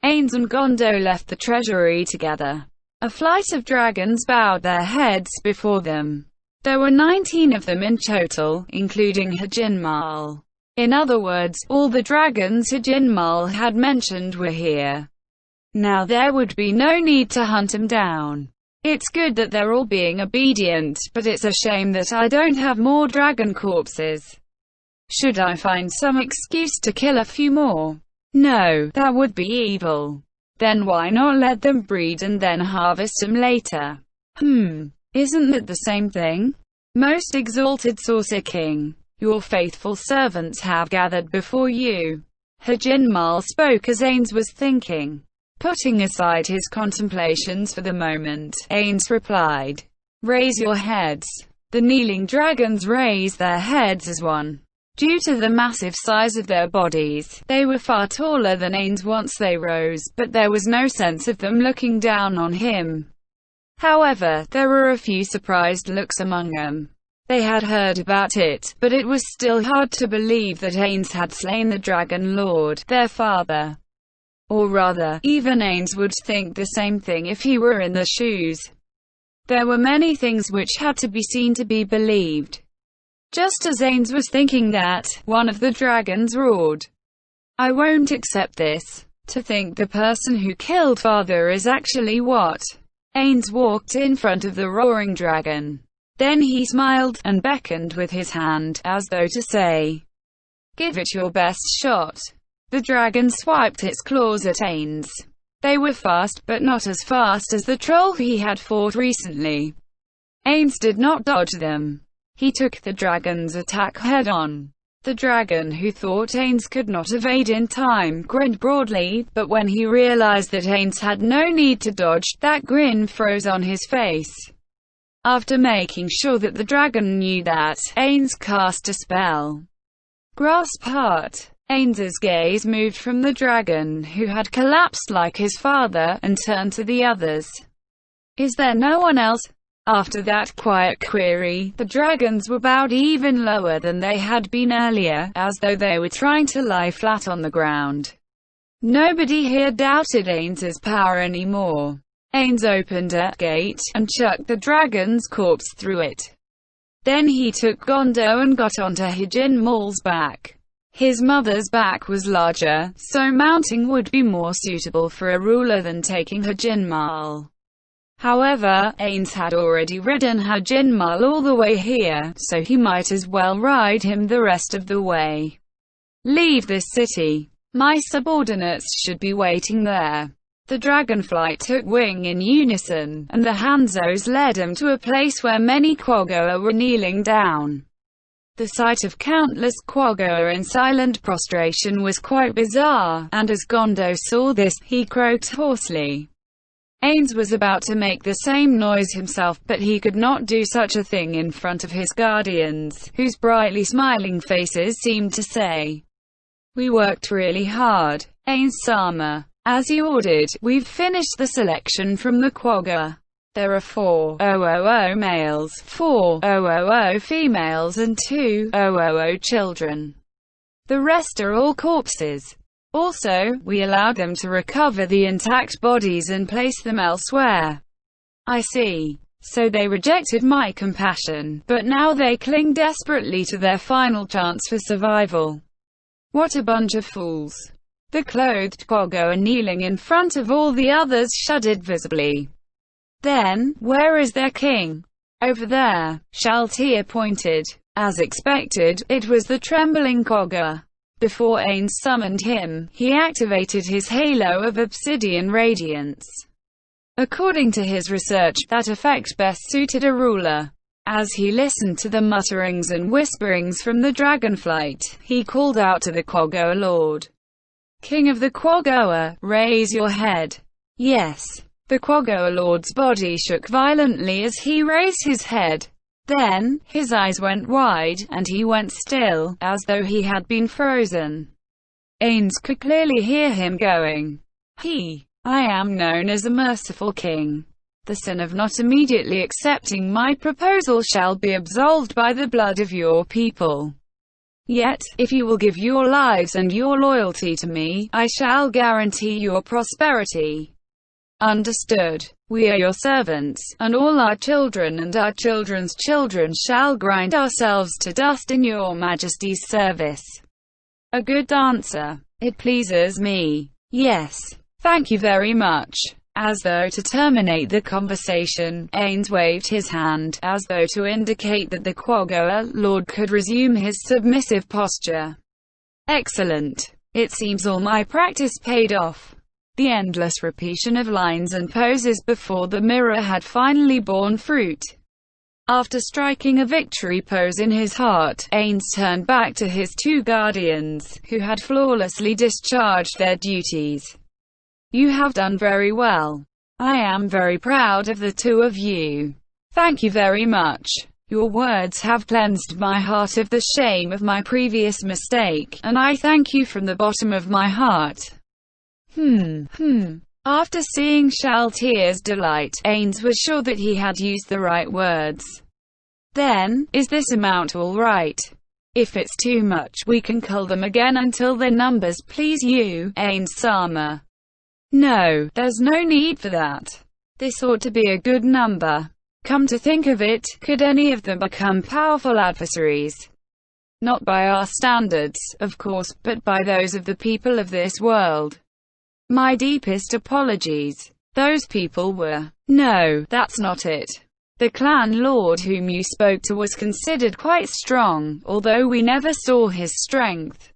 Ains and Gondo left the treasury together. A flight of dragons bowed their heads before them. There were 19 of them in total, including Hajinmal. In other words, all the dragons Hajinmal had mentioned were here. Now there would be no need to hunt him down. It's good that they're all being obedient, but it's a shame that I don't have more dragon corpses. Should I find some excuse to kill a few more? No, that would be evil. Then why not let them breed and then harvest them later? Isn't that the same thing? Most exalted Saucer King, your faithful servants have gathered before you. Hajinmal spoke as Ains was thinking. Putting aside his contemplations for the moment, Ains replied, "Raise your heads." The kneeling dragons raised their heads as one. Due to the massive size of their bodies, they were far taller than Ains once they rose, but there was no sense of them looking down on him. However, there were a few surprised looks among them. They had heard about it, but it was still hard to believe that Ains had slain the Dragon Lord, their father. Or rather, even Ains would think the same thing if he were in their shoes. There were many things which had to be seen to be believed. Just as Ains was thinking that, one of the dragons roared, "I won't accept this. To think the person who killed father is actually what?" Ains walked in front of the roaring dragon. Then he smiled, and beckoned with his hand, as though to say, "Give it your best shot." The dragon swiped its claws at Ains. They were fast, but not as fast as the troll he had fought recently. Ains did not dodge them. He took the dragon's attack head-on. The dragon, who thought Ains could not evade in time, grinned broadly, but when he realized that Ains had no need to dodge, that grin froze on his face. After making sure that the dragon knew that, Ains cast a spell. Grasp Heart. Ains's gaze moved from the dragon, who had collapsed like his father, and turned to the others. "Is there no one else?" After that quiet query, the dragons were bowed even lower than they had been earlier, as though they were trying to lie flat on the ground. Nobody here doubted Ains's power anymore. Ains opened a gate, and chucked the dragon's corpse through it. Then he took Gondo and got onto Hajinmal's back. His mother's back was larger, so mounting would be more suitable for a ruler than taking Hajinmal. However, Ains had already ridden Hajinmal all the way here, so he might as well ride him the rest of the way. "Leave this city. My subordinates should be waiting there." The dragonfly took wing in unison, and the Hanzos led him to a place where many Quagga were kneeling down. The sight of countless Quagga in silent prostration was quite bizarre, and as Gondo saw this, he croaked hoarsely. Ains was about to make the same noise himself, but he could not do such a thing in front of his guardians, whose brightly smiling faces seemed to say, "We worked really hard, Ains-sama. As you ordered, we've finished the selection from the Quagga. There are 4,000 males, 4,000 females and 2,000 children. The rest are all corpses. Also, we allowed them to recover the intact bodies and place them elsewhere." "I see. So they rejected my compassion, but now they cling desperately to their final chance for survival. What a bunch of fools." The clothed Quagga kneeling in front of all the others shuddered visibly. "Then, where is their king?" "Over there." Shaltir pointed. As expected, it was the trembling Quagga. Before Ains summoned him, he activated his halo of obsidian radiance. According to his research, that effect best suited a ruler. As he listened to the mutterings and whisperings from the dragonflight, he called out to the Quagga Lord. "King of the Quagga, raise your head." "Yes." The Quagga Lord's body shook violently as he raised his head. Then, his eyes went wide, and he went still, as though he had been frozen. Ains could clearly hear him going, "I am known as a merciful king. The sin of not immediately accepting my proposal shall be absolved by the blood of your people." Yet, if you will give your lives and your loyalty to me, I shall guarantee your prosperity. Understood. We are your servants, and all our children and our children's children shall grind ourselves to dust in your majesty's service. A good answer. It pleases me. Yes. Thank you very much. As though to terminate the conversation, Ains waved his hand, as though to indicate that the Quagga Lord could resume his submissive posture. Excellent. It seems all my practice paid off. The endless repetition of lines and poses before the mirror had finally borne fruit. After striking a victory pose in his heart, Ains turned back to his two guardians, who had flawlessly discharged their duties. You have done very well. I am very proud of the two of you. Thank you very much. Your words have cleansed my heart of the shame of my previous mistake, and I thank you from the bottom of my heart. After seeing Shaltir's delight, Ains was sure that he had used the right words. Then, is this amount all right? If it's too much, we can cull them again until their numbers please you, Ains Sama. No, there's no need for that. This ought to be a good number. Come to think of it, could any of them become powerful adversaries? Not by our standards, of course, but by those of the people of this world. My deepest apologies. Those people were... No, that's not it. The clan lord whom you spoke to was considered quite strong, although we never saw his strength.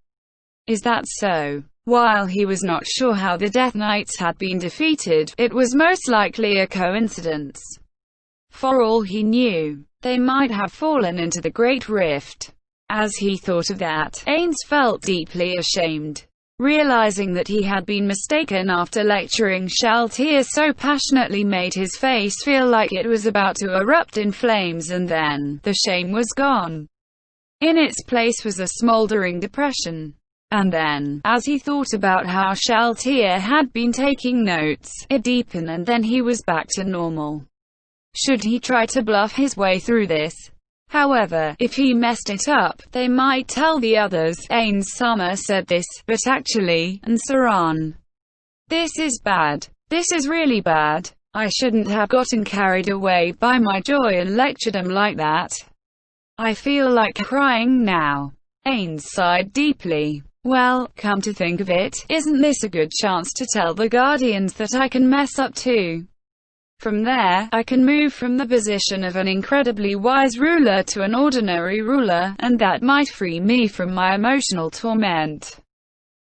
Is that so? While he was not sure how the Death Knights had been defeated, it was most likely a coincidence. For all he knew, they might have fallen into the Great Rift. As he thought of that, Ains felt deeply ashamed. Realizing that he had been mistaken after lecturing Shaltir so passionately made his face feel like it was about to erupt in flames, and then, the shame was gone. In its place was a smoldering depression. And then, as he thought about how Shaltir had been taking notes, it deepened, and then he was back to normal. Should he try to bluff his way through this? However, if he messed it up, they might tell the others. Ains Sama said this, but actually, and Saran. This is bad. This is really bad. I shouldn't have gotten carried away by my joy and lectured him like that. I feel like crying now. Ains sighed deeply. Well, come to think of it, isn't this a good chance to tell the Guardians that I can mess up too? From there, I can move from the position of an incredibly wise ruler to an ordinary ruler, and that might free me from my emotional torment.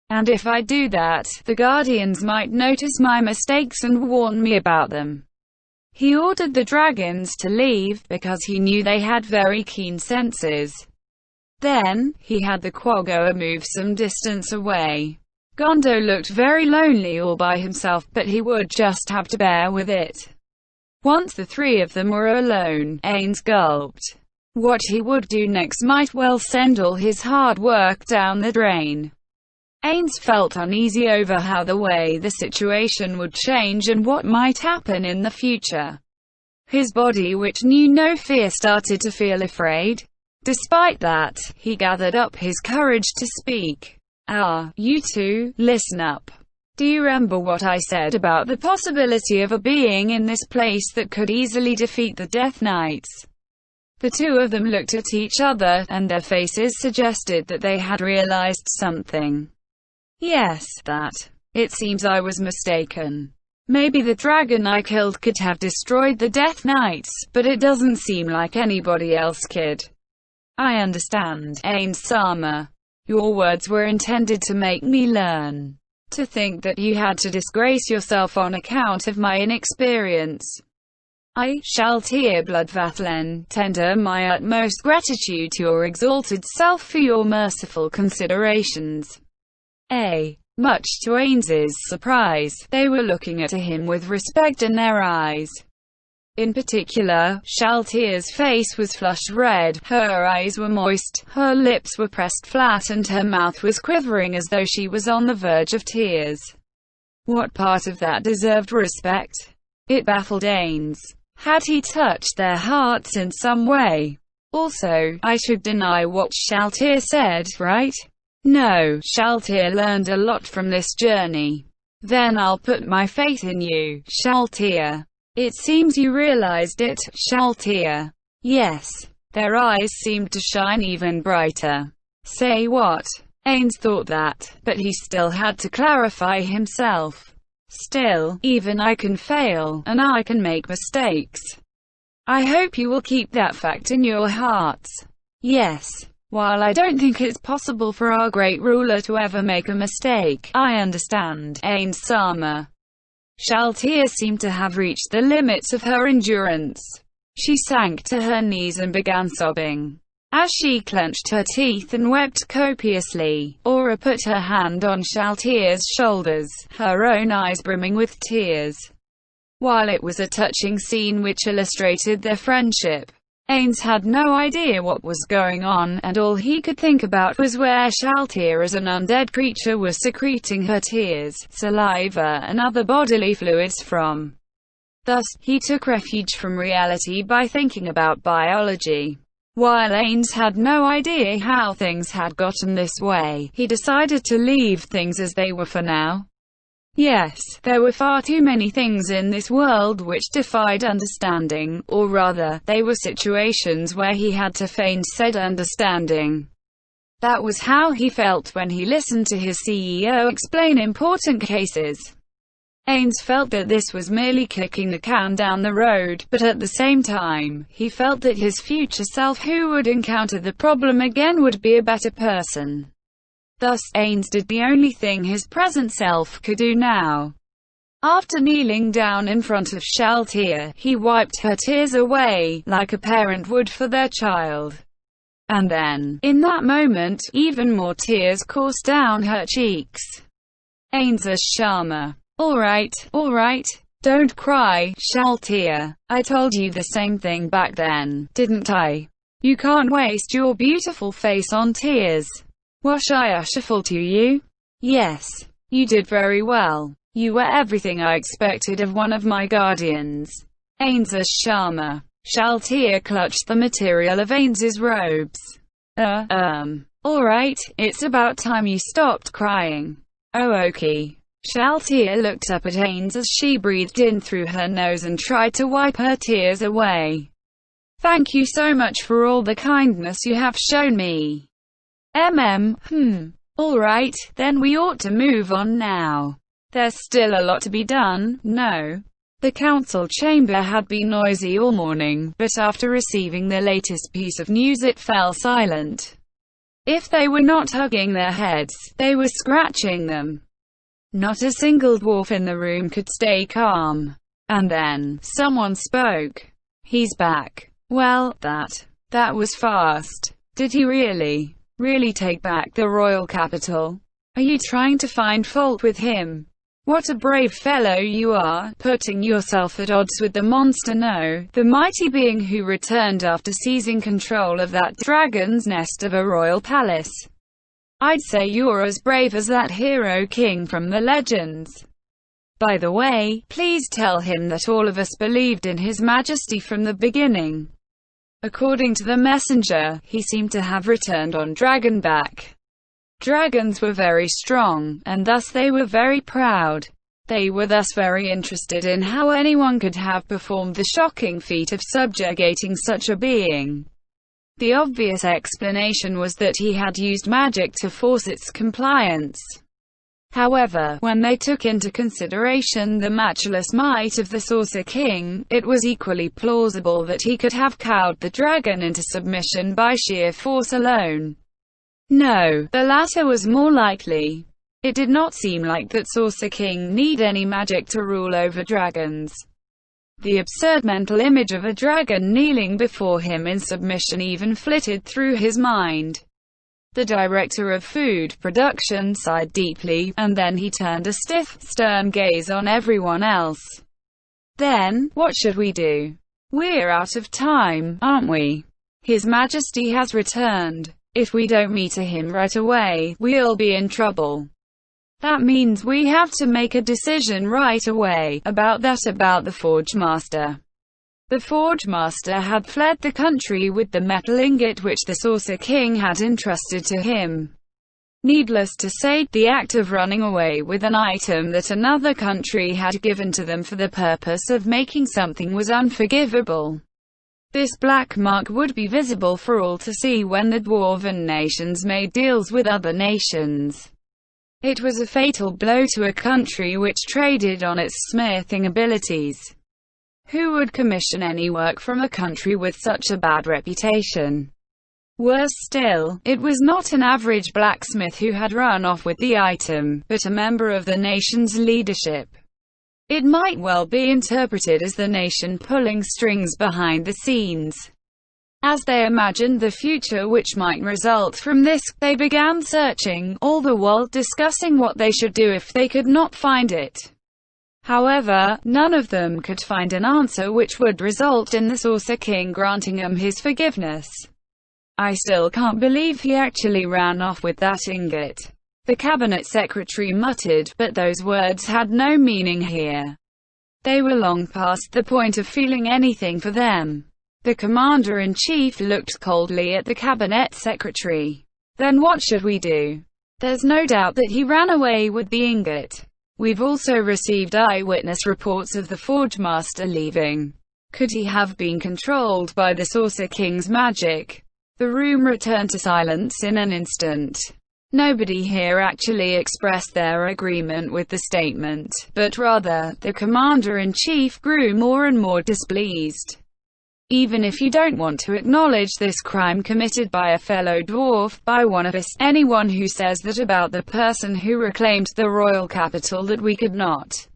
And if I do that, the Guardians might notice my mistakes and warn me about them. He ordered the dragons to leave, because he knew they had very keen senses. Then, he had the Quagga move some distance away. Gondo looked very lonely all by himself, but he would just have to bear with it. Once the three of them were alone, Ains gulped. What he would do next might well send all his hard work down the drain. Ains felt uneasy over how the way the situation would change and what might happen in the future. His body, which knew no fear, started to feel afraid. Despite that, he gathered up his courage to speak. You two, listen up. Do you remember what I said about the possibility of a being in this place that could easily defeat the Death Knights? The two of them looked at each other, and their faces suggested that they had realized something. Yes, that. It seems I was mistaken. Maybe the dragon I killed could have destroyed the Death Knights, but it doesn't seem like anybody else could. I understand, Ains Sama. Your words were intended to make me learn. To think that you had to disgrace yourself on account of my inexperience. I, Shaltir Bloodvathlen, tender my utmost gratitude to your exalted self for your merciful considerations. Much to Ains's surprise, they were looking at him with respect in their eyes. In particular, Shaltir's face was flushed red, her eyes were moist, her lips were pressed flat, and her mouth was quivering as though she was on the verge of tears. What part of that deserved respect? It baffled Ains. Had he touched their hearts in some way? Also, I should deny what Shaltir said, right? No, Shaltir learned a lot from this journey. Then I'll put my faith in you, Shaltir. It seems you realized it, Shaltir. Yes. Their eyes seemed to shine even brighter. Say what? Ains thought that, but he still had to clarify himself. Still, even I can fail, and I can make mistakes. I hope you will keep that fact in your hearts. Yes. While I don't think it's possible for our great ruler to ever make a mistake, I understand, Ains Sama. Shaltir seemed to have reached the limits of her endurance. She sank to her knees and began sobbing. As she clenched her teeth and wept copiously, Aura put her hand on Shaltir's shoulders, her own eyes brimming with tears. While it was a touching scene which illustrated their friendship, Ains had no idea what was going on, and all he could think about was where Shaltir as an undead creature was secreting her tears, saliva and other bodily fluids from. Thus, he took refuge from reality by thinking about biology. While Ains had no idea how things had gotten this way, he decided to leave things as they were for now. Yes, there were far too many things in this world which defied understanding, or rather, they were situations where he had to feign said understanding. That was how he felt when he listened to his CEO explain important cases. Ains felt that this was merely kicking the can down the road, but at the same time, he felt that his future self who would encounter the problem again would be a better person. Thus, Ains did the only thing his present self could do now. After kneeling down in front of Shaltir, he wiped her tears away, like a parent would for their child. And then, in that moment, even more tears coursed down her cheeks. Ains Shama. Alright, don't cry, Shaltir. I told you the same thing back then, didn't I? You can't waste your beautiful face on tears. Was I usherful to you? Yes. You did very well. You were everything I expected of one of my guardians. Ains Shama. Shaltir clutched the material of Ains's robes. Alright, it's about time you stopped crying. Oh okay. Shaltir looked up at Ains as she breathed in through her nose and tried to wipe her tears away. Thank you so much for all the kindness you have shown me. Alright, then we ought to move on now. There's still a lot to be done, no? The council chamber had been noisy all morning, but after receiving the latest piece of news it fell silent. If they were not hugging their heads, they were scratching them. Not a single dwarf in the room could stay calm. And then, someone spoke. He's back. Well, that was fast. Did he really take back the royal capital? Are you trying to find fault with him? What a brave fellow you are, putting yourself at odds with the monster No, the mighty being who returned after seizing control of that dragon's nest of a royal palace. I'd say you're as brave as that hero king from the legends. By the way, please tell him that all of us believed in his majesty from the beginning. According to the messenger, he seemed to have returned on Dragonback. Dragons were very strong, and thus they were very proud. They were thus very interested in how anyone could have performed the shocking feat of subjugating such a being. The obvious explanation was that he had used magic to force its compliance. However, when they took into consideration the matchless might of the Saucer King, it was equally plausible that he could have cowed the dragon into submission by sheer force alone. No, the latter was more likely. It did not seem like that Saucer King need any magic to rule over dragons. The absurd mental image of a dragon kneeling before him in submission even flitted through his mind. The director of food production sighed deeply, and then he turned a stiff, stern gaze on everyone else. Then, what should we do? We're out of time, aren't we? His Majesty has returned. If we don't meet him right away, we'll be in trouble. That means we have to make a decision right away, about the Forge Master. The Forge Master had fled the country with the metal ingot which the Saucer King had entrusted to him. Needless to say, the act of running away with an item that another country had given to them for the purpose of making something was unforgivable. This black mark would be visible for all to see when the dwarven nations made deals with other nations. It was a fatal blow to a country which traded on its smithing abilities. Who would commission any work from a country with such a bad reputation? Worse still, it was not an average blacksmith who had run off with the item, but a member of the nation's leadership. It might well be interpreted as the nation pulling strings behind the scenes. As they imagined the future which might result from this, they began searching, all the while discussing what they should do if they could not find it. However, none of them could find an answer which would result in the Saucer King granting him his forgiveness. "I still can't believe he actually ran off with that ingot," the cabinet secretary muttered, but those words had no meaning here. They were long past the point of feeling anything for them. The commander-in-chief looked coldly at the cabinet secretary. "Then what should we do? There's no doubt that he ran away with the ingot. We've also received eyewitness reports of the Forge Master leaving. Could he have been controlled by the Saucer King's magic?" The room returned to silence in an instant. Nobody here actually expressed their agreement with the statement, but rather, the commander-in-chief grew more and more displeased. "Even if you don't want to acknowledge this crime committed by a fellow dwarf, by one of us, anyone who says that about the person who reclaimed the royal capital that we could not.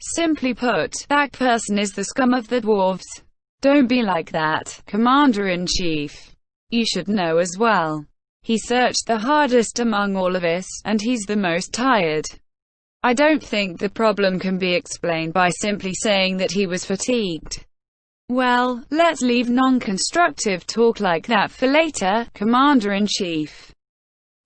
Simply put, that person is the scum of the dwarves. Don't be like that, Commander-in-Chief. You should know as well. He searched the hardest among all of us, and he's the most tired. I don't think the problem can be explained by simply saying that he was fatigued." "Well, let's leave non-constructive talk like that for later, Commander-in-Chief.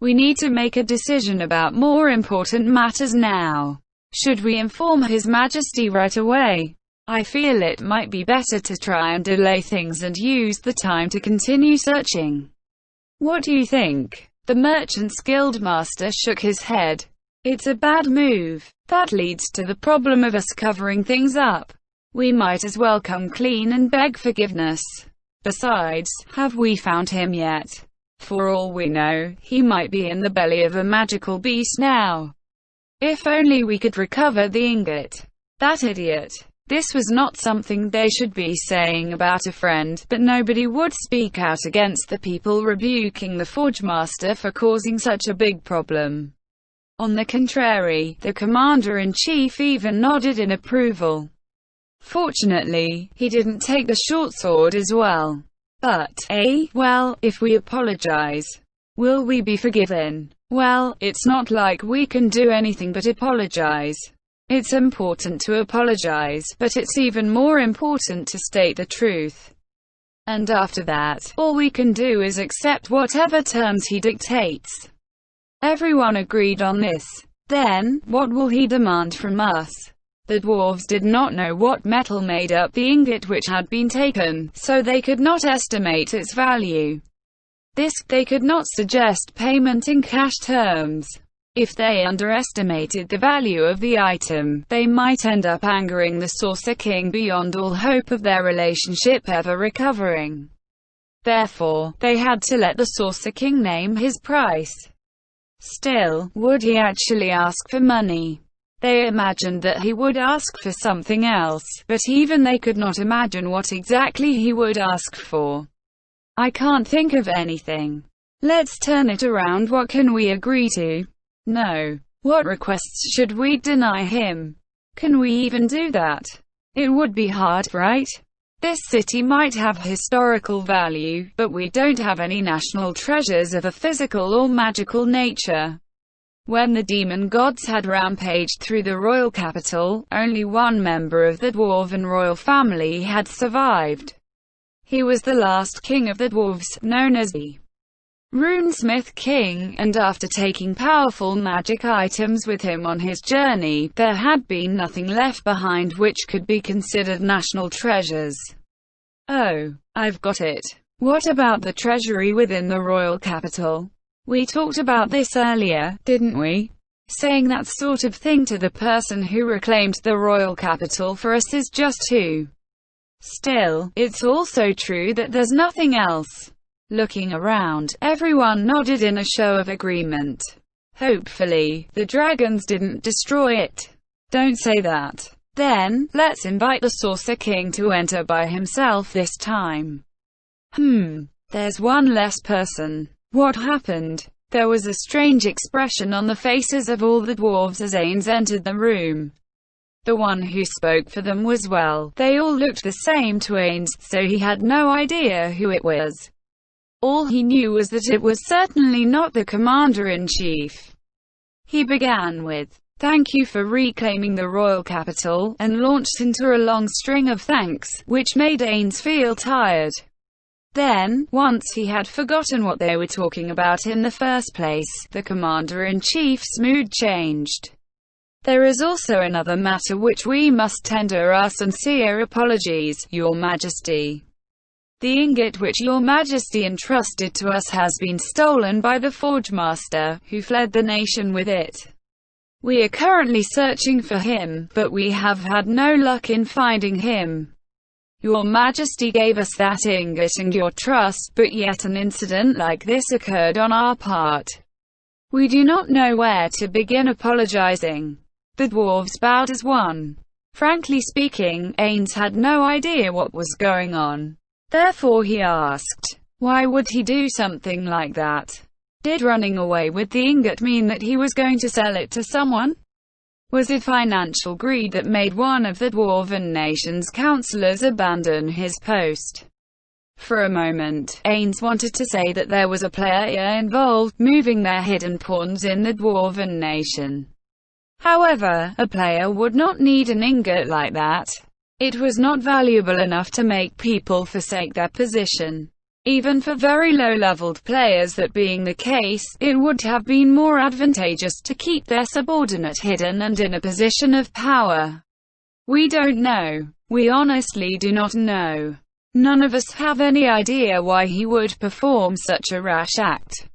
We need to make a decision about more important matters now. Should we inform His Majesty right away? I feel it might be better to try and delay things and use the time to continue searching. What do you think?" The Merchants Guild Master shook his head. "It's a bad move. That leads to the problem of us covering things up. We might as well come clean and beg forgiveness. Besides, have we found him yet? For all we know, he might be in the belly of a magical beast now. If only we could recover the ingot." That idiot. This was not something they should be saying about a friend, but nobody would speak out against the people rebuking the Forge Master for causing such a big problem. On the contrary, the Commander-in-Chief even nodded in approval. Fortunately, he didn't take the short sword as well. "But, well, if we apologize, will we be forgiven?" "Well, it's not like we can do anything but apologize. It's important to apologize, but it's even more important to state the truth. And after that, all we can do is accept whatever terms he dictates." Everyone agreed on this. "Then, what will he demand from us?" The dwarves did not know what metal made up the ingot which had been taken, so they could not estimate its value. They could not suggest payment in cash terms. If they underestimated the value of the item, they might end up angering the Saucer King beyond all hope of their relationship ever recovering. Therefore, they had to let the Saucer King name his price. Still, would he actually ask for money? They imagined that he would ask for something else, but even they could not imagine what exactly he would ask for. "I can't think of anything. Let's turn it around. What can we agree to?" "No. What requests should we deny him? Can we even do that? It would be hard, right? This city might have historical value, but we don't have any national treasures of a physical or magical nature. When the demon gods had rampaged through the royal capital, only one member of the dwarven royal family had survived. He was the last king of the dwarves, known as the Runesmith King, and after taking powerful magic items with him on his journey, there had been nothing left behind which could be considered national treasures. Oh, I've got it. What about the treasury within the royal capital? We talked about this earlier, didn't we? Saying that sort of thing to the person who reclaimed the royal capital for us is just too. Still, it's also true that there's nothing else. Looking around, everyone nodded in a show of agreement. Hopefully, the dragons didn't destroy it. Don't say that. Then, let's invite the Saucer King to enter by himself this time. There's one less person. What happened? There was a strange expression on the faces of all the dwarves as Ains entered the room. The one who spoke for them was well. They all looked the same to Ains, so he had no idea who it was. All he knew was that it was certainly not the Commander-in-Chief. He began with, "Thank you for reclaiming the royal capital," and launched into a long string of thanks, which made Ains feel tired. Then, once he had forgotten what they were talking about in the first place, the Commander-in-Chief's mood changed. "There is also another matter which we must tender our sincere apologies, Your Majesty. The ingot which Your Majesty entrusted to us has been stolen by the Forge Master, who fled the nation with it. We are currently searching for him, but we have had no luck in finding him. Your Majesty gave us that ingot and your trust, but yet an incident like this occurred on our part. We do not know where to begin apologizing." The dwarves bowed as one. Frankly speaking, Ains had no idea what was going on. Therefore he asked, why would he do something like that? Did running away with the ingot mean that he was going to sell it to someone? Was it financial greed that made one of the Dwarven nation's councillors abandon his post? For a moment, Ains wanted to say that there was a player involved, moving their hidden pawns in the Dwarven nation. However, a player would not need an ingot like that. It was not valuable enough to make people forsake their position. Even for very low-leveled players, that being the case, it would have been more advantageous to keep their subordinate hidden and in a position of power. We don't know. We honestly do not know. None of us have any idea why he would perform such a rash act.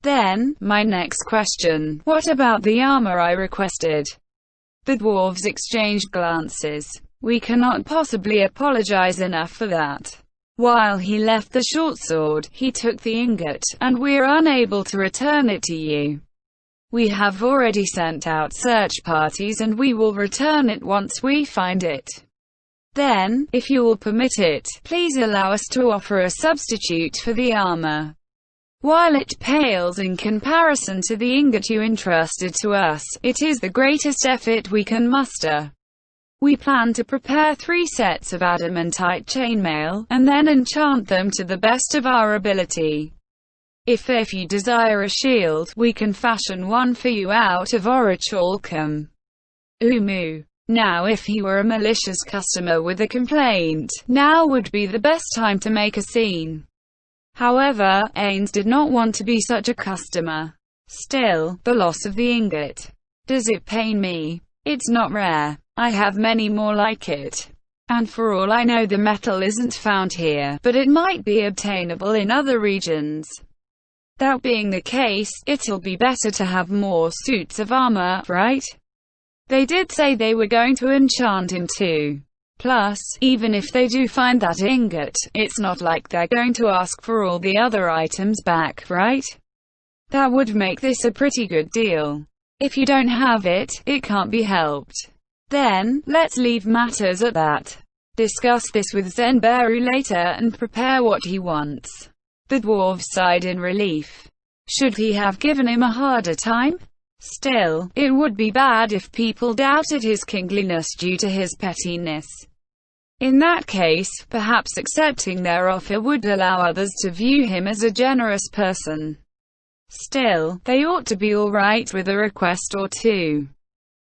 Then, my next question, what about the armor I requested? The dwarves exchanged glances. We cannot possibly apologize enough for that. While he left the short sword, he took the ingot, and we're unable to return it to you. We have already sent out search parties and we will return it once we find it. Then, if you will permit it, please allow us to offer a substitute for the armor. While it pales in comparison to the ingot you entrusted to us, it is the greatest effort we can muster. We plan to prepare 3 sets of adamantite chainmail, and then enchant them to the best of our ability. If you desire a shield, we can fashion one for you out of orichalcum. Umu. Now if he were a malicious customer with a complaint, now would be the best time to make a scene. However, Ains did not want to be such a customer. Still, the loss of the ingot. Does it pain me? It's not rare. I have many more like it. And for all I know the metal isn't found here, but it might be obtainable in other regions. That being the case, it'll be better to have more suits of armor, right? They did say they were going to enchant him too. Plus, even if they do find that ingot, it's not like they're going to ask for all the other items back, right? That would make this a pretty good deal. If you don't have it, it can't be helped. Then, let's leave matters at that. Discuss this with Zenberu later and prepare what he wants. The dwarves sighed in relief. Should he have given him a harder time? Still, it would be bad if people doubted his kingliness due to his pettiness. In that case, perhaps accepting their offer would allow others to view him as a generous person. Still, they ought to be alright with a request or two.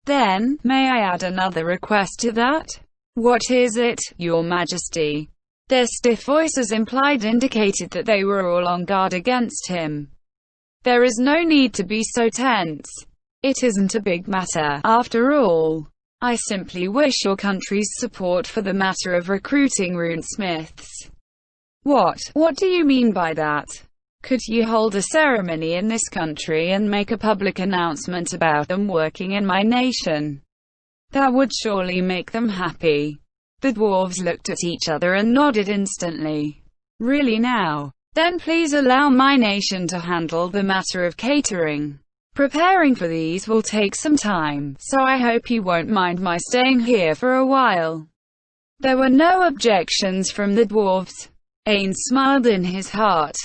Then, may I add another request to that? What is it, Your Majesty? Their stiff voices indicated that they were all on guard against him. There is no need to be so tense. It isn't a big matter, after all. I simply wish your country's support for the matter of recruiting runesmiths. What do you mean by that? Could you hold a ceremony in this country and make a public announcement about them working in my nation? That would surely make them happy. The dwarves looked at each other and nodded instantly. Really now? Then please allow my nation to handle the matter of catering. Preparing for these will take some time, so I hope you won't mind my staying here for a while. There were no objections from the dwarves. Ains smiled in his heart.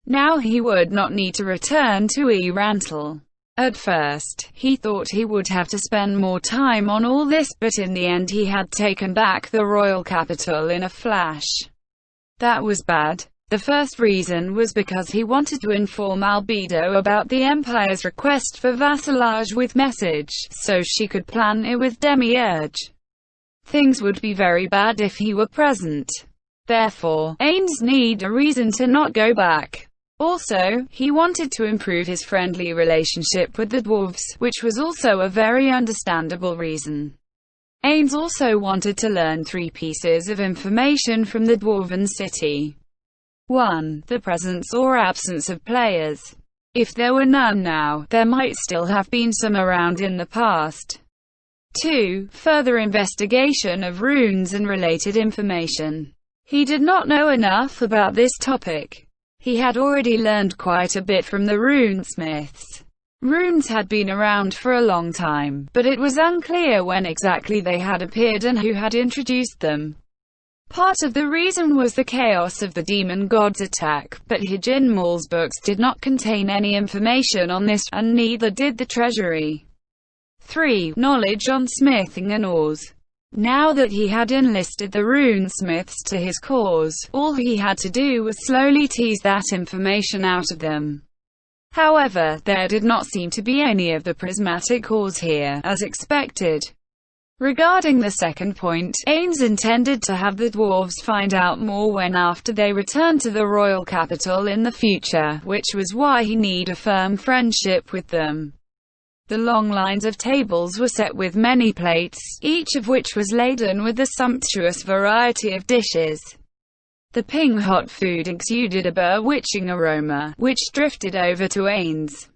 Now he would not need to return to Erantle. At first, he thought he would have to spend more time on all this, but in the end he had taken back the royal capital in a flash. That was bad. The first reason was because he wanted to inform Albedo about the Empire's request for vassalage with message, so she could plan it with Demiurge. Things would be very bad if he were present. Therefore, Ains needed a reason to not go back. Also, he wanted to improve his friendly relationship with the dwarves, which was also a very understandable reason. Ains also wanted to learn 3 pieces of information from the Dwarven City. 1. The presence or absence of players. If there were none now, there might still have been some around in the past. 2. Further investigation of runes and related information. He did not know enough about this topic. He had already learned quite a bit from the runesmiths. Runes had been around for a long time, but it was unclear when exactly they had appeared and who had introduced them. Part of the reason was the chaos of the demon god's attack, but Hijin Mall's books did not contain any information on this, and neither did the treasury. 3. Knowledge on smithing and ores. Now that he had enlisted the runesmiths to his cause, all he had to do was slowly tease that information out of them. However, there did not seem to be any of the prismatic ores here, as expected. Regarding the second point, Ains intended to have the dwarves find out more when after they returned to the royal capital in the future, which was why he needed a firm friendship with them. The long lines of tables were set with many plates, each of which was laden with a sumptuous variety of dishes. The pink hot food exuded a bewitching aroma, which drifted over to Ains.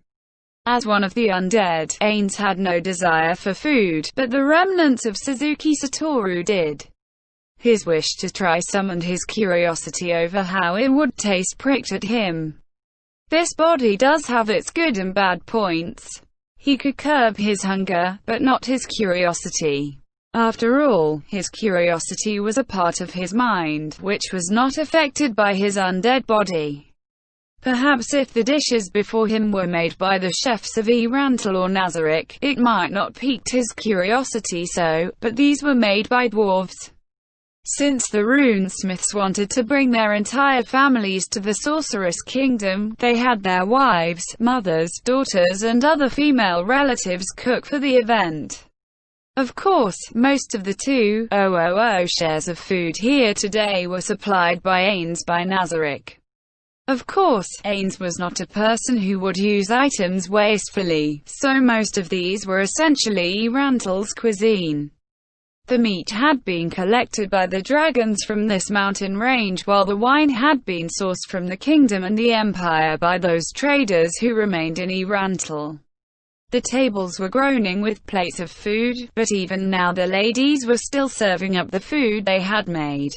As one of the undead, Ains had no desire for food, but the remnants of Suzuki Satoru did. His wish to try summoned his curiosity over how it would taste pricked at him. This body does have its good and bad points. He could curb his hunger, but not his curiosity. After all, his curiosity was a part of his mind, which was not affected by his undead body. Perhaps if the dishes before him were made by the chefs of Erantle or Nazarick, it might not pique his curiosity so, but these were made by dwarves. Since the runesmiths wanted to bring their entire families to the Sorceress Kingdom, they had their wives, mothers, daughters and other female relatives cook for the event. Of course, most of the 2,000 shares of food here today were supplied by Ains by Nazarick. Of course, Ains was not a person who would use items wastefully, so most of these were essentially Erantle's cuisine. The meat had been collected by the dragons from this mountain range, while the wine had been sourced from the kingdom and the empire by those traders who remained in Erantle. The tables were groaning with plates of food, but even now the ladies were still serving up the food they had made.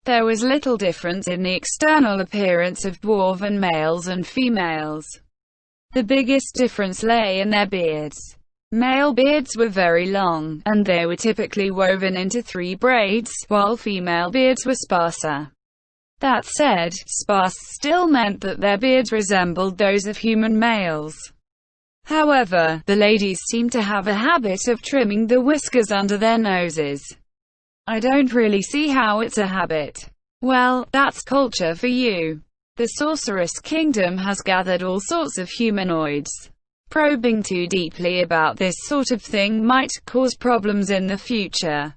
There was little difference in the external appearance of dwarven males and females. The biggest difference lay in their beards. Male beards were very long, and they were typically woven into 3 braids, while female beards were sparser. That said, sparse still meant that their beards resembled those of human males. However, the ladies seemed to have a habit of trimming the whiskers under their noses. I don't really see how it's a habit. Well, that's culture for you. The Sorceress Kingdom has gathered all sorts of humanoids. Probing too deeply about this sort of thing might cause problems in the future.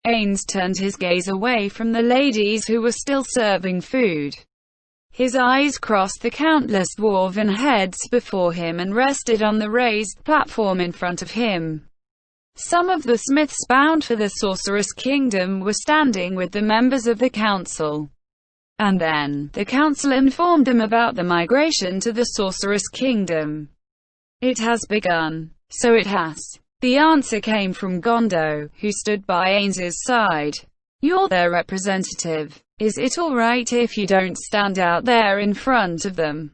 Ains turned his gaze away from the ladies who were still serving food. His eyes crossed the countless dwarven heads before him and rested on the raised platform in front of him. Some of the smiths bound for the Sorceress Kingdom were standing with the members of the council. And then, the council informed them about the migration to the Sorceress Kingdom. It has begun. So it has. The answer came from Gondo, who stood by Ains's side. You're their representative. Is it alright if you don't stand out there in front of them?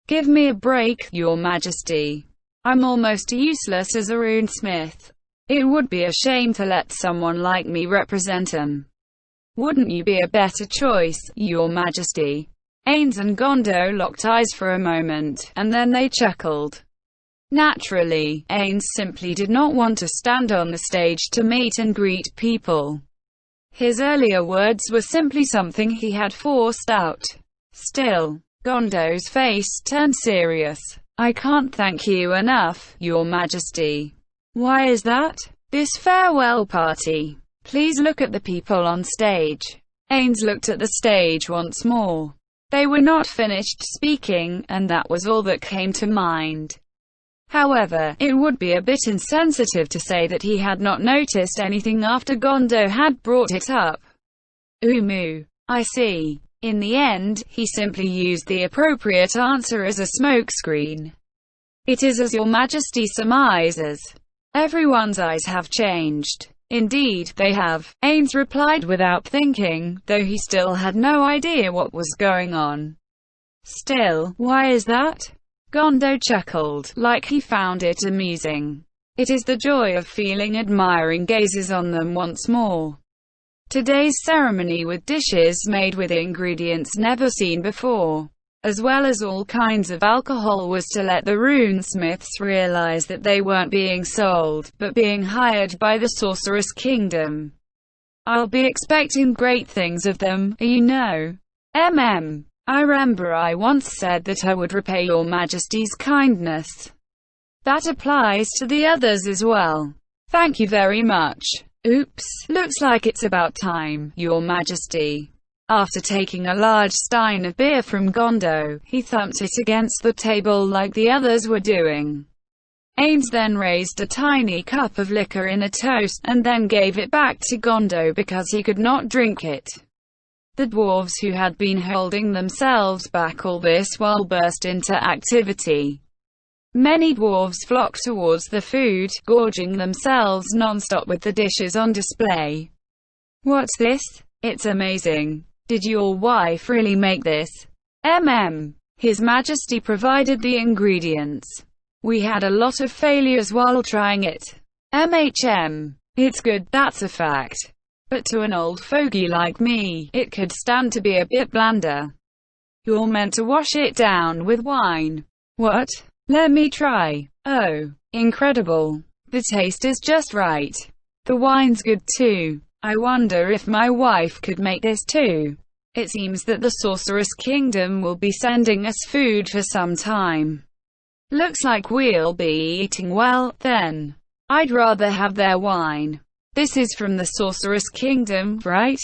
Give me a break, Your Majesty. I'm almost useless as a runesmith. It would be a shame to let someone like me represent them. Wouldn't you be a better choice, Your Majesty? Ains and Gondo locked eyes for a moment, and then they chuckled. Naturally, Ains simply did not want to stand on the stage to meet and greet people. His earlier words were simply something he had forced out. Still, Gondo's face turned serious. I can't thank you enough, Your Majesty. Why is that? This farewell party. Please look at the people on stage. Ains looked at the stage once more. They were not finished speaking, and that was all that came to mind. However, it would be a bit insensitive to say that he had not noticed anything after Gondo had brought it up. I see. In the end, he simply used the appropriate answer as a smokescreen. It is as Your Majesty surmises. Everyone's eyes have changed. Indeed, they have, Ains replied without thinking, though he still had no idea what was going on. Still, why is that? Gondo chuckled, like he found it amusing. It is the joy of feeling admiring gazes on them once more. Today's ceremony with dishes made with ingredients never seen before, as well as all kinds of alcohol, was to let the runesmiths realize that they weren't being sold, but being hired by the Sorceress Kingdom. I'll be expecting great things of them, you know. I remember I once said that I would repay Your Majesty's kindness. That applies to the others as well. Thank you very much. Oops, looks like it's about time, Your Majesty. After taking a large stein of beer from Gondo, he thumped it against the table like the others were doing. Ains then raised a tiny cup of liquor in a toast, and then gave it back to Gondo because he could not drink it. The dwarves, who had been holding themselves back all this while, burst into activity. Many dwarves flocked towards the food, gorging themselves non-stop with the dishes on display. What's this? It's amazing. Did your wife really make this? His Majesty provided the ingredients. We had a lot of failures while trying it. It's good, that's a fact. But to an old fogey like me, it could stand to be a bit blander. You're meant to wash it down with wine. What? Let me try. Oh, incredible. The taste is just right. The wine's good too. I wonder if my wife could make this too. It seems that the Sorceress Kingdom will be sending us food for some time. Looks like we'll be eating well, then. I'd rather have their wine. This is from the Sorceress Kingdom, right?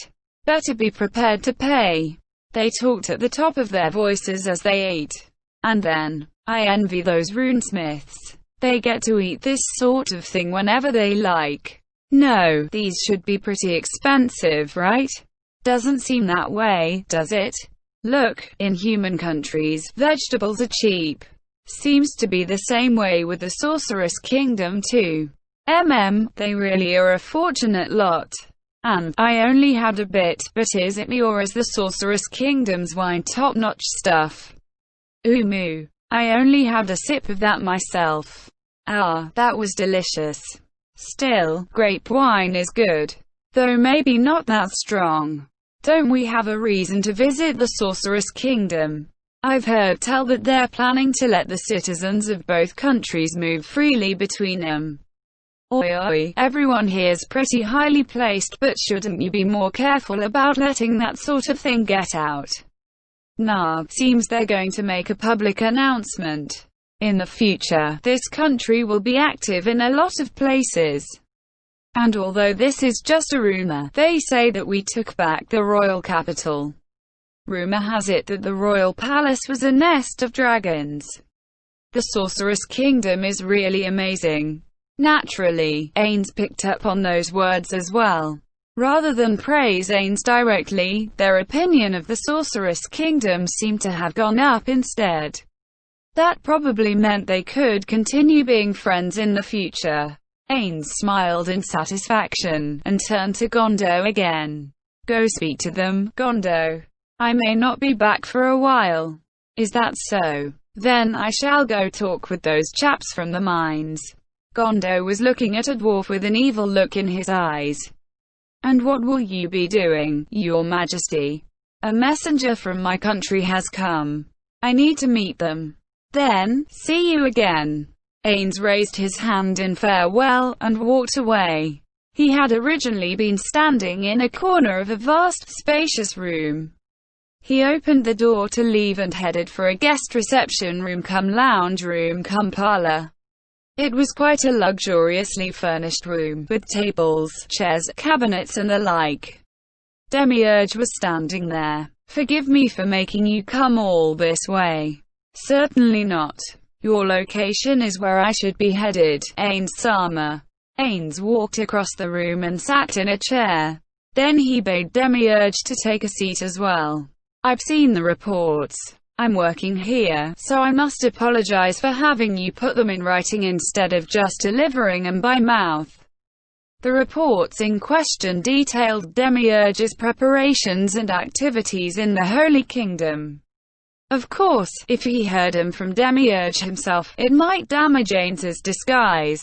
Better be prepared to pay. They talked at the top of their voices as they ate. And then, I envy those runesmiths. They get to eat this sort of thing whenever they like. No, these should be pretty expensive, right? Doesn't seem that way, does it? Look, in human countries, vegetables are cheap. Seems to be the same way with the Sorceress Kingdom too. They really are a fortunate lot. And, I only had a bit, but is it me or is the Sorceress Kingdom's wine top-notch stuff? I only had a sip of that myself. Ah, that was delicious. Still, grape wine is good. Though maybe not that strong. Don't we have a reason to visit the Sorceress Kingdom? I've heard tell that they're planning to let the citizens of both countries move freely between them. Oi, everyone here's pretty highly placed, but shouldn't you be more careful about letting that sort of thing get out? Nah, seems they're going to make a public announcement. In the future, this country will be active in a lot of places. And although this is just a rumor, they say that we took back the royal capital. Rumor has it that the royal palace was a nest of dragons. The Sorceress Kingdom is really amazing. Naturally, Ains picked up on those words as well. Rather than praise Ains directly, their opinion of the Sorceress Kingdom seemed to have gone up instead. That probably meant they could continue being friends in the future. Ains smiled in satisfaction, and turned to Gondo again. Go speak to them, Gondo. I may not be back for a while. Is that so? Then I shall go talk with those chaps from the mines. Gondo was looking at a dwarf with an evil look in his eyes. And what will you be doing, Your Majesty? A messenger from my country has come. I need to meet them. Then, see you again. Ains raised his hand in farewell, and walked away. He had originally been standing in a corner of a vast, spacious room. He opened the door to leave and headed for a guest reception room cum lounge room cum parlor. It was quite a luxuriously furnished room, with tables, chairs, cabinets and the like. Demiurge was standing there. Forgive me for making you come all this way. Certainly not. Your location is where I should be headed, Ains-sama. Ains walked across the room and sat in a chair. Then he bade Demiurge to take a seat as well. I've seen the reports. I'm working here, so I must apologize for having you put them in writing instead of just delivering them by mouth. The reports in question detailed Demiurge's preparations and activities in the Holy Kingdom. Of course, if he heard them from Demiurge himself, it might damage Ains's disguise.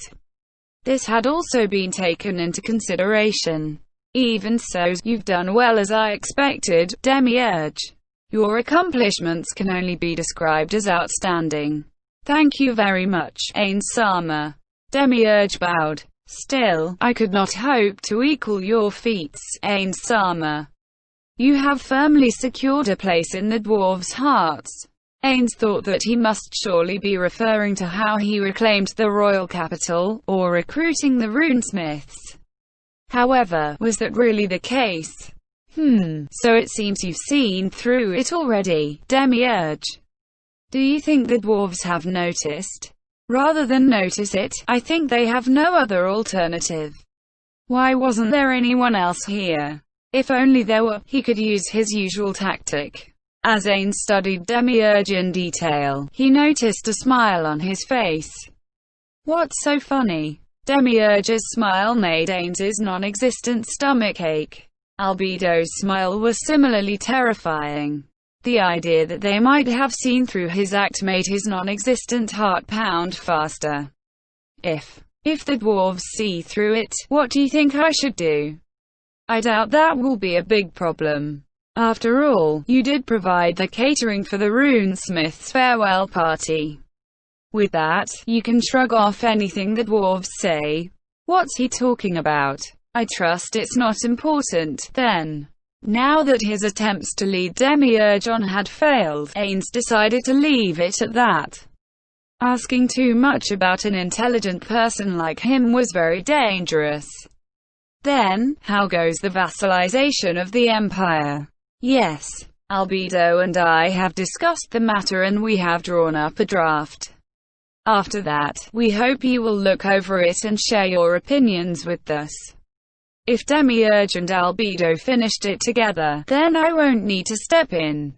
This had also been taken into consideration. Even so, you've done well as I expected, Demiurge. Your accomplishments can only be described as outstanding. Thank you very much, Ains-sama. Demiurge bowed. Still, I could not hope to equal your feats, Ains-sama. You have firmly secured a place in the dwarves' hearts. Ains thought that he must surely be referring to how he reclaimed the royal capital, or recruiting the runesmiths. However, was that really the case? So it seems you've seen through it already, Demiurge. Do you think the dwarves have noticed? Rather than notice it, I think they have no other alternative. Why wasn't there anyone else here? If only there were, he could use his usual tactic. As Ains studied Demiurge in detail, he noticed a smile on his face. What's so funny? Demiurge's smile made Ains's non-existent stomach ache. Albedo's smile was similarly terrifying. The idea that they might have seen through his act made his non-existent heart pound faster. If the dwarves see through it, what do you think I should do? I doubt that will be a big problem. After all, you did provide the catering for the runesmith's farewell party. With that, you can shrug off anything the dwarves say. What's he talking about? I trust it's not important, then. Now that his attempts to lead Demiurge on had failed, Ains decided to leave it at that. Asking too much about an intelligent person like him was very dangerous. Then, how goes the vassalization of the Empire? Yes. Albedo and I have discussed the matter and we have drawn up a draft. After that, we hope you will look over it and share your opinions with us. If Demiurge and Albedo finished it together, then I won't need to step in.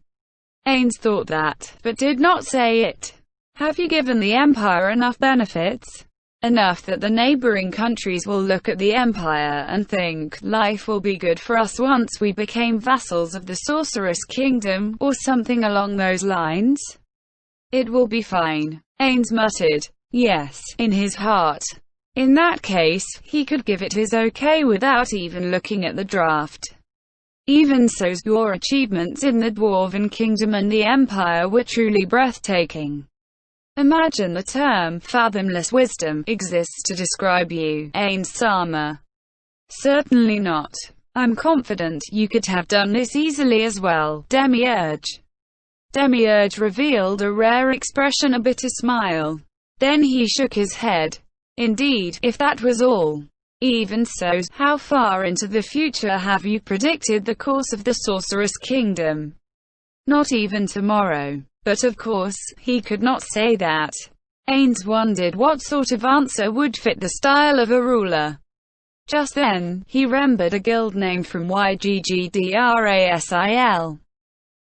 Ains thought that, but did not say it. Have you given the Empire enough benefits? Enough that the neighboring countries will look at the Empire and think, life will be good for us once we became vassals of the Sorceress Kingdom, or something along those lines? It will be fine. Ains muttered, yes, in his heart. In that case, he could give it his okay without even looking at the draft. Even so, your achievements in the Dwarven Kingdom and the Empire were truly breathtaking. Imagine the term, fathomless wisdom, exists to describe you, Ains-sama. Certainly not. I'm confident you could have done this easily as well, Demiurge. Demiurge revealed a rare expression, a bitter smile. Then he shook his head. Indeed, if that was all. Even so, how far into the future have you predicted the course of the Sorceress Kingdom? Not even tomorrow. But of course, he could not say that. Ains wondered what sort of answer would fit the style of a ruler. Just then, he remembered a guild name from Yggdrasil.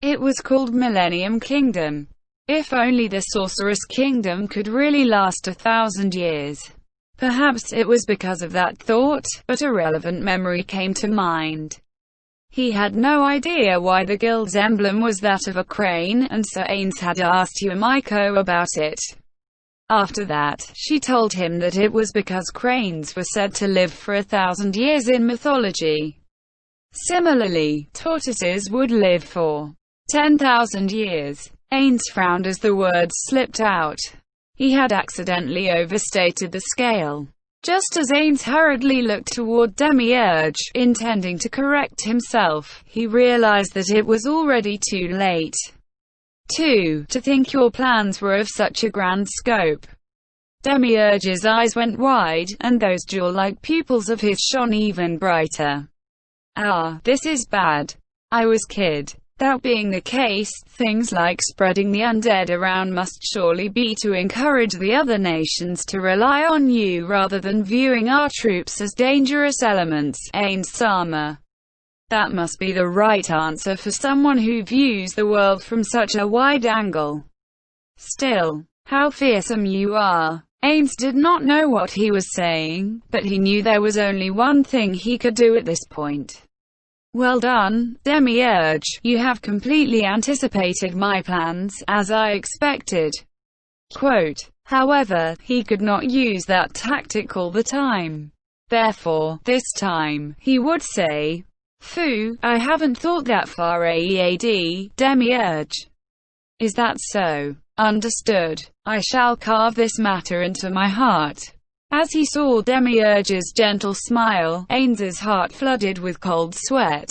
It was called Millennium Kingdom. If only the Sorceress Kingdom could really last 1,000 years. Perhaps it was because of that thought, but a relevant memory came to mind. He had no idea why the guild's emblem was that of a crane, and so Ains had asked Yumiko about it. After that, she told him that it was because cranes were said to live for 1,000 years in mythology. Similarly, tortoises would live for 10,000 years. Ains frowned as the words slipped out. He had accidentally overstated the scale. Just as Ains hurriedly looked toward Demiurge, intending to correct himself, he realized that it was already too late. To think your plans were of such a grand scope. Demiurge's eyes went wide, and those jewel-like pupils of his shone even brighter. Ah, this is bad. I was kid. That being the case, things like spreading the undead around must surely be to encourage the other nations to rely on you rather than viewing our troops as dangerous elements, Ains-sama. That must be the right answer for someone who views the world from such a wide angle. Still, how fearsome you are. Ains did not know what he was saying, but he knew there was only one thing he could do at this point. Well done, Demiurge, you have completely anticipated my plans, as I expected. Quote, however, he could not use that tactic all the time. Therefore, this time, he would say, Phew, I haven't thought that far, Aead, Demiurge. Is that so? Understood. I shall carve this matter into my heart. As he saw Demiurge's gentle smile, Ains's heart flooded with cold sweat.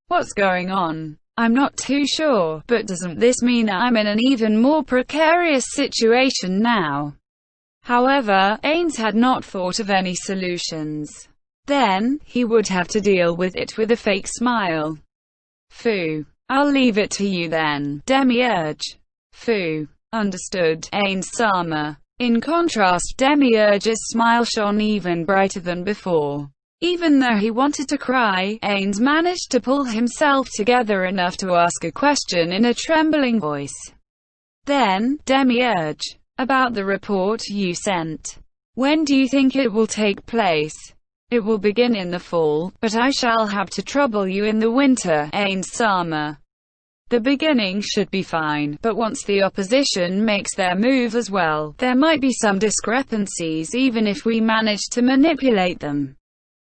What's going on? I'm not too sure, but doesn't this mean I'm in an even more precarious situation now? However, Ains had not thought of any solutions. Then, he would have to deal with it with a fake smile. Phew. I'll leave it to you then, Demiurge. Phew. Understood, Ains-sama. In contrast, Demiurge's smile shone even brighter than before. Even though he wanted to cry, Ains managed to pull himself together enough to ask a question in a trembling voice. Then, Demiurge, about the report you sent. When do you think it will take place? It will begin in the fall, but I shall have to trouble you in the winter, Ains-sama. The beginning should be fine, but once the opposition makes their move as well, there might be some discrepancies even if we manage to manipulate them.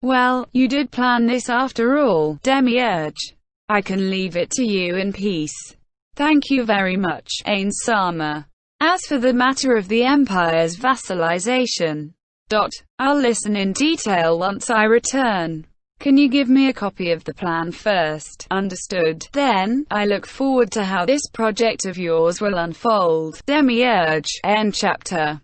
Well, you did plan this after all, Demiurge. I can leave it to you in peace. Thank you very much, Ains-sama. As for the matter of the Empire's vassalization, I'll listen in detail once I return. Can you give me a copy of the plan first? Understood. Then, I look forward to how this project of yours will unfold. Demiurge, end chapter.